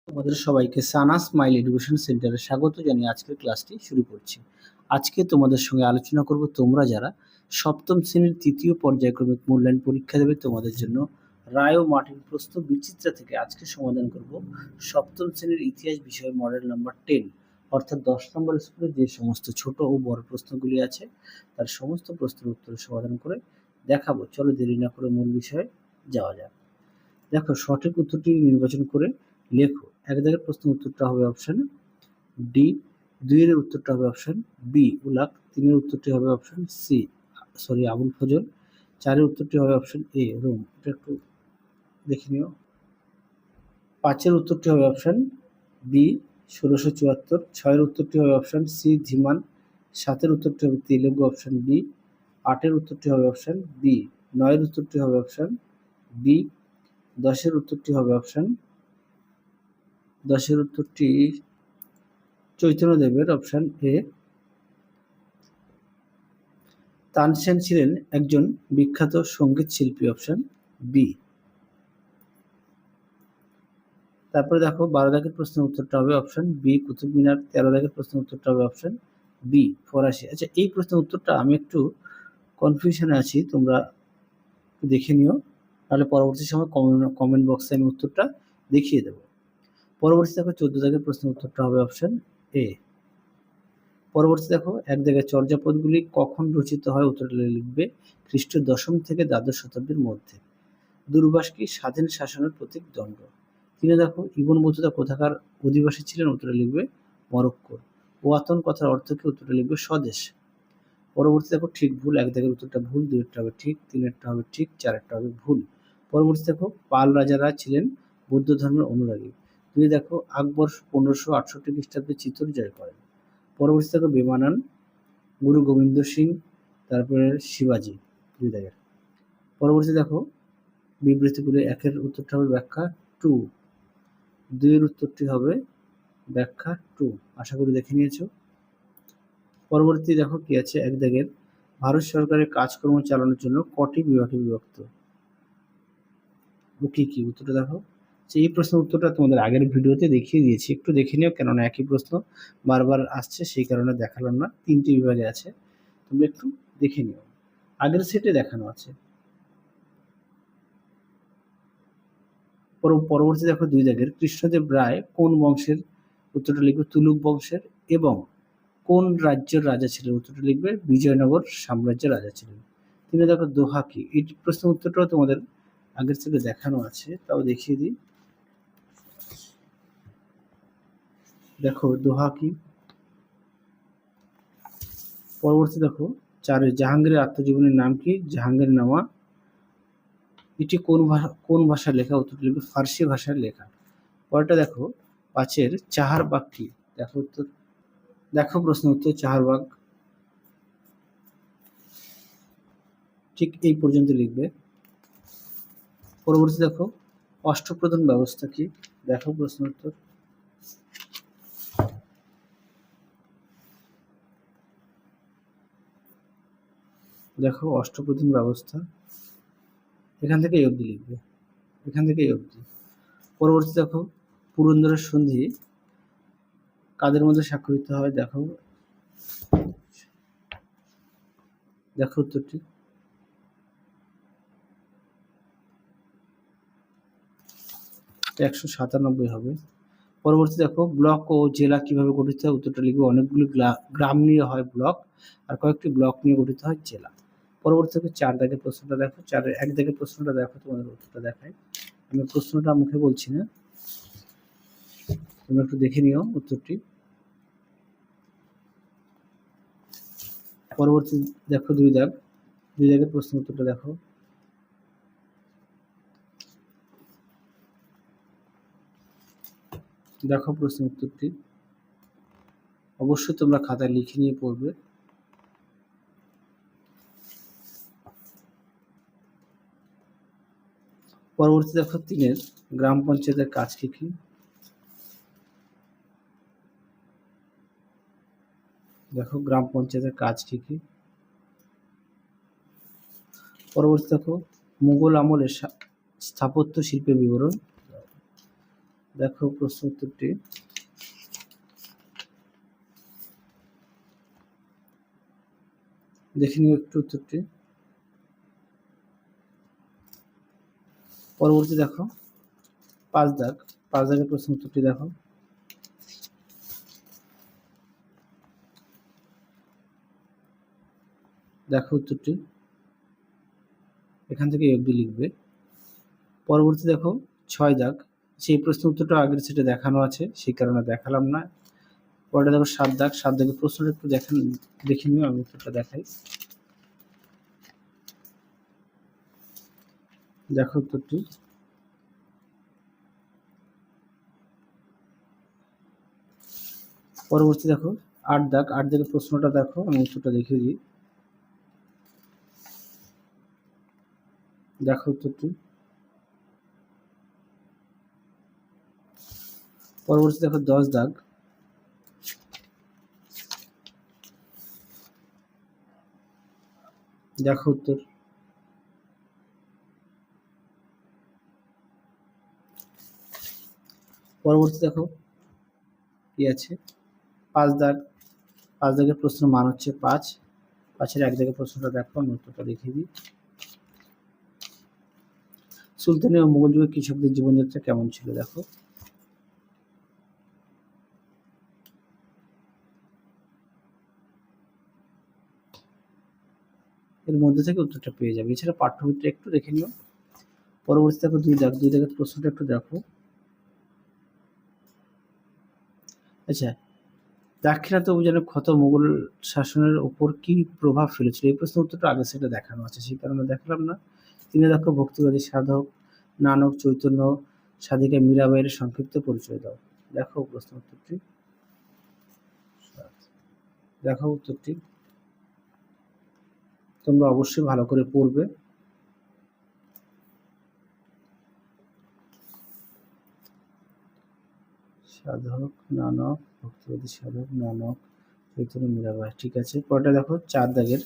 তোমাদের সবাইকে সানা smile education সেন্টারে স্বাগত জানিয়ে আজকের ক্লাসটি শুরু করছি। আজকে তোমাদের সঙ্গে আলোচনা করব তোমরা যারা সপ্তম শ্রেণীর তৃতীয় পর্যায়ক্রমিক মূল্যায়ন পরীক্ষা দেবে তোমাদের জন্য রায় ও মার্টিন প্রশ্ন বিচিত্রা থেকে আজকে সমাধান করব সপ্তম শ্রেণীর ইতিহাস বিষয় মডেল নাম্বার 10, অর্থাৎ 10 নম্বর স্কুলে যে সমস্ত ছোট ও বড় প্রশ্নগুলি আছে তার সমস্ত প্রশ্নের উত্তর সমাধান করে দেখাবো। চলো দেরি না করে মূল বিষয়ে যাওয়া যাক। দেখো, সঠিক উত্তরটি নির্বাচন করে লেখো। এক দাগের প্রশ্নের উত্তরটা হবে অপশন ডি, 2 এর উত্তরটা হবে অপশন বি উলাক, 3 এর উত্তরটি হবে অপশন সি আবুল ফজল, 4 এর উত্তরটি হবে অপশন এ রোম। এটা একটু দেখে নিও। 5 এর উত্তরটি হবে অপশন বি 1674, 6 এর উত্তরটি হবে অপশন সি ধিমান, 7 এর উত্তরটি হবে তেলেগু অপশন বি, 8 এর উত্তরটি হবে অপশন বি, 9 এর উত্তরটি হবে অপশন বি, 10 এর উত্তরটি হবে অপশন 10 এর উত্তরটি চৈতন্যদেবের অপশন এ। তানসেন ছিলেন একজন বিখ্যাত সঙ্গীত শিল্পী অপশন বি। তারপরে দেখো 12 দাগের প্রশ্নের উত্তরটা হবে অপশন বি কুতুব মিনার, 13 দাগের প্রশ্নের উত্তরটা হবে অপশন বি ফরাসি। আচ্ছা, এই প্রশ্নের উত্তরটা আমি একটু কনফিউশনে আছি, তোমরা দেখে নিও, তাহলে পরবর্তী সময় কমেন্ট বক্সে আমি উত্তরটা দেখিয়ে দেবো। পরবর্তী দেখো 14 দাগের প্রশ্নের উত্তরটা হবে অপশন এ। পরবর্তী দেখো, এক জায়গায় চর্যাপদগুলি কখন রচিত হয় উত্তরটা লিখবে খ্রিস্ট 10ম থেকে দ্বাদশ শতাব্দীর মধ্যে। দূর্বাস কি স্বাধীন শাসনের প্রতীক দণ্ড। তিনি দেখো ইবন বতুতা কোথাকার অধিবাসী ছিলেন উত্তরটা লিখবে মরক্কোর। ওয়াতন কথার অর্থ কি উত্তরটা লিখবে স্বদেশ। পরবর্তী দেখো ঠিক ভুল, এক দাগের উত্তরটা ভুল, 2 হবে ঠিক, 3 হবে ঠিক, 4 হবে ভুল। পরবর্তী দেখো পাল রাজারা ছিলেন বৌদ্ধ ধর্মের অনুরাগী। তুমি দেখো আকবর 1568 খ্রিস্টাব্দে চিত্তর জয় করেন। পরবর্তী দেখো বেমানান গুরু গোবিন্দ সিং, তারপরে শিবাজি 2 দাগের। পরবর্তী দেখো বিবৃতিগুলি, 1 এর উত্তরটা হবে ব্যাখ্যা 2, 2 এর উত্তরটি হবে ব্যাখ্যা 2। আশা করি দেখে নিয়েছো। পরবর্তী দেখো কি আছে, 1 দাগের ভারত সরকারের কাজকর্ম চালানোর জন্য কটি বিভাগে বিভক্ত ও কি কি উত্তরটা দেখো। এই প্রশ্নের উত্তরটা তোমাদের আগের ভিডিওতে দেখিয়ে দিয়েছি, একটু দেখে নিও, কেননা একই প্রশ্ন বারবার আসছে সেই কারণে দেখালাম না। 3টি বিভাগে আছে, তোমরা একটু দেখে নিও, আগের সেটে দেখানো আছে। পরবর্তী দেখো 2 দাগের কৃষ্ণদেব রায় কোন বংশের উত্তরটা লিখবে তুলুক বংশের, এবং কোন রাজ্যের রাজা ছিলেন উত্তরটা লিখবে বিজয়নগর সাম্রাজ্যের রাজা ছিলেন। 3 দেখো দোহা কি, এই প্রশ্নের উত্তরটাও তোমাদের আগের সেটে দেখানো আছে, তাও দেখিয়ে দিই। দেখো দোহা কি। পরবর্তী দেখো 4 জাহাঙ্গীরের আত্মজীবনীর নাম কি জাহাঙ্গীর নামা, এটি কোন ভাষায় লেখা উত্তরটা লিখবে ফার্সি ভাষায় লেখা। পরেরটা দেখো 5 চাহারবাগ কি, দেখো উত্তর, দেখো প্রশ্ন উত্তর চাহারবাগ ঠিক এই পর্যন্ত লিখবে। পরবর্তী দেখো অষ্টপ্রধান ব্যবস্থা কি, দেখো প্রশ্ন উত্তর। দেখো অষ্টপ্রধান ব্যবস্থা, এখান থেকে এই অবধি লিখবে, এখান থেকে এই অবধি। পরবর্তী দেখো পুরন্দরের সন্ধি কাদের মধ্যে স্বাক্ষরিত হয়, দেখো দেখো উত্তরটি। তো 197 হবে। পরবর্তী দেখো ব্লক ও জেলা কিভাবে গঠিত হয় উত্তরটা লিখবে অনেকগুলি গ্রাম নিয়ে হয় ব্লক, আর কয়েকটি ব্লক নিয়ে গঠিত হয় জেলা। পরবর্তী থেকে 4 দাগের প্রশ্নটা দেখো, 1 দাগের প্রশ্নটা দেখো, তোমাদের উত্তরটা দেখায়, আমি প্রশ্নটা মুখে বলছি না, তোমরা একটু দেখে নিও উত্তরটি। পরবর্তী দেখো 2 দাগের প্রশ্ন উত্তরটা দেখো। দেখো প্রশ্ন উত্তরটি, অবশ্যই তোমরা খাতায় লিখে নিয়ে পড়বে। পরবর্তী দেখো 3 গ্রাম পঞ্চায়েতের কাজ কি কি, দেখো গ্রাম পঞ্চায়েতের কাজ কি কি। পরবর্তী দেখো মুঘল আমলের স্থাপত্য শিল্পের বিবরণ, দেখো প্রশ্ন উত্তরটি। দেখে নিও একটু উত্তরটি। পরবর্তী দেখো 5 দাগ, 5 দাগের প্রশ্ন উত্তরটি দেখো। দেখো উত্তরটি, এখান থেকে অবধি লিখবে। পরবর্তী দেখো 6 দাগ, সেই প্রশ্ন উত্তরটা আগের সেটে দেখানো আছে, সেই কারণে দেখালাম না। পরে দেখো 7 দাগ, 7 দাগের প্রশ্নটা একটু দেখে নিও, আমি উত্তরটা দেখাই। দেখো উত্তরটি। পরবর্তী দেখো 8 দাগ, 8 দাগের প্রশ্নটা দেখো, আমি উত্তরটা দেখিয়ে দিই। দেখো উত্তরটি। পরবর্তী দেখো 10 দাগ, দেখো উত্তর। পরবর্তী দেখো কি আছে, 5 দাগ, 5 দাগের প্রশ্নের মান হচ্ছে 5, 5-এর 1 দাগের প্রশ্নটা দেখো, আমি উত্তরটা দেখিয়ে দিই। সুলতানি ও মুঘল যুগের কৃষকদের জীবনযাত্রা কেমন ছিল? দেখো এর মধ্যে থেকে উত্তরটা পেয়ে যাবে। এছাড়া পাঠ্যপুস্তকটা একটু দেখে নিও। পরবর্তী দেখো 2 দাগ, 2 দাগের প্রশ্নটা একটু দেখো। আচ্ছা, দাক্ষিণাত্য অভিযানে ক্ষত মুঘল শাসনের উপর কি প্রভাব ফেলেছিল? এই প্রশ্নের উত্তরটা আগে সেটা দেখানো আছে, সেই কারণে দেখালাম না। 3 দেখো ভক্তিবাদী সাধক নানক, চৈতন্য, সাধিকা মীরাবাইয়ের সংক্ষিপ্ত পরিচয় দাও। দেখো প্রশ্ন উত্তরটি। দেখো উত্তরটি, তোমরা অবশ্যই ভালো করে পড়বে। সাধক নানক, ভক্তিবাদী সাধক নানক, চৈতন্য মীরাবাই, ঠিক আছে। পরেরটা দেখো 4 দাগের,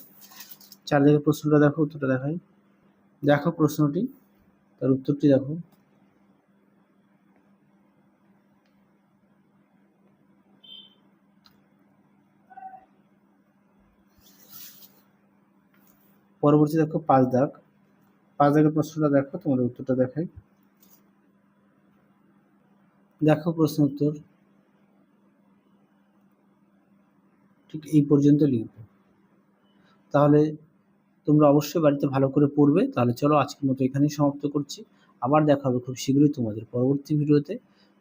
4 দাগের প্রশ্নটা দেখো, উত্তরটা দেখাই। দেখো প্রশ্নটি, তার উত্তরটি দেখো। পরবর্তী দেখো 5 দাগ, 5 দাগের প্রশ্নটা দেখো, তোমাদের উত্তরটা দেখাই। দেখো প্রশ্ন উত্তর, ঠিক এই পর্যন্ত লিখবে। তাহলে তোমরা অবশ্যই বাড়িতে ভালো করে পড়বে। তাহলে চলো আজকের মতো এখানেই সমাপ্ত করছি। আবার দেখা হবে খুব শীঘ্রই তোমাদের পরবর্তী ভিডিওতে।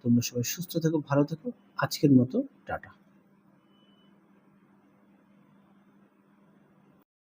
তোমরা সবাই সুস্থ থেকো, ভালো থেকো। আজকের মতো টাটা।